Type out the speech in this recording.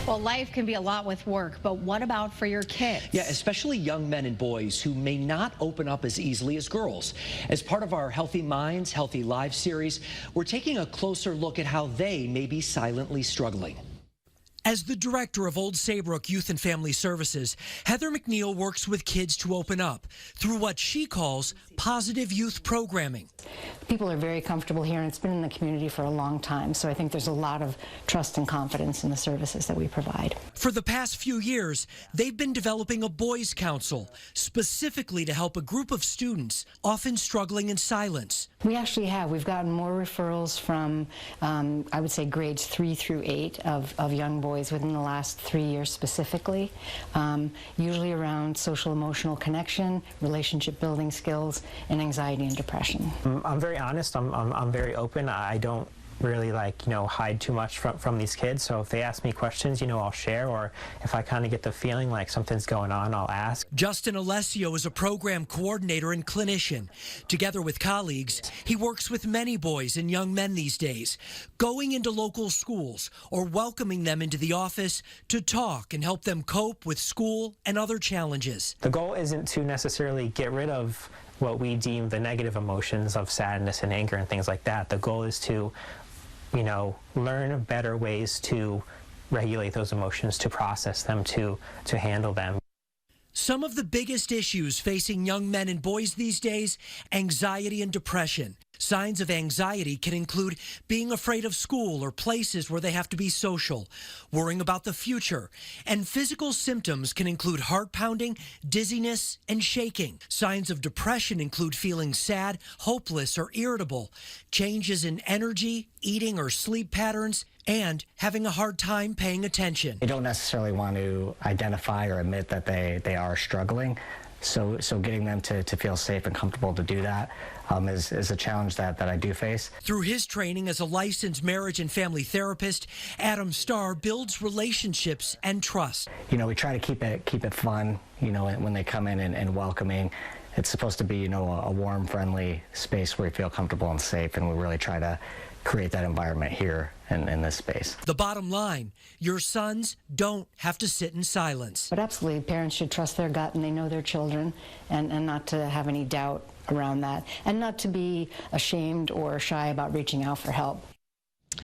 Well, life can be a lot with work, but what about for your kids? Yeah, especially young men and boys who may not open up as easily as girls. As part of our Healthy Minds, Healthy Lives series, we're taking a closer look at how they may be silently struggling. As the director of Old Saybrook Youth and Family Services, Heather McNeil works with kids to open up through what she calls positive youth programming. People are very comfortable here, and it's been in the community for a long time, so I think there's a lot of trust and confidence in the services that we provide. For the past few years, they've been developing a boys' council specifically to help a group of students often struggling in silence. We actually have. We've gotten more referrals from, I would say, grades 3 through 8 of young boys within the last 3 years specifically, usually around social emotional connection, relationship building skills, and anxiety and depression. I'm very honest. I'm very open. I don't really hide too much from these kids. So if they ask me questions, I'll share, or if I kind of get the feeling like something's going on, I'll ask. Justin Alessio is a program coordinator and clinician. Together with colleagues, he works with many boys and young men these days, going into local schools or welcoming them into the office to talk and help them cope with school and other challenges. The goal isn't to necessarily get rid of what we deem the negative emotions of sadness and anger and things like that. The goal is to learn better ways to regulate those emotions, to process them, to handle them. Some of the biggest issues facing young men and boys these days, anxiety and depression. Signs of anxiety can include being afraid of school or places where they have to be social, worrying about the future, and physical symptoms can include heart pounding, dizziness, and shaking. Signs of depression include feeling sad, hopeless, or irritable, changes in energy, eating or sleep patterns, and having a hard time paying attention. They don't necessarily want to identify or admit that they are struggling. So getting them to feel safe and comfortable to do that is a challenge that I do face. Through his training as a licensed marriage and family therapist, Adam Starr builds relationships and trust. We try to keep it fun, when they come in and welcoming. It's supposed to be, a warm, friendly space where you feel comfortable and safe, and we really try to create that environment here in this space. The bottom line, your sons don't have to sit in silence. But absolutely, parents should trust their gut, and they know their children, and not to have any doubt around that, and not to be ashamed or shy about reaching out for help.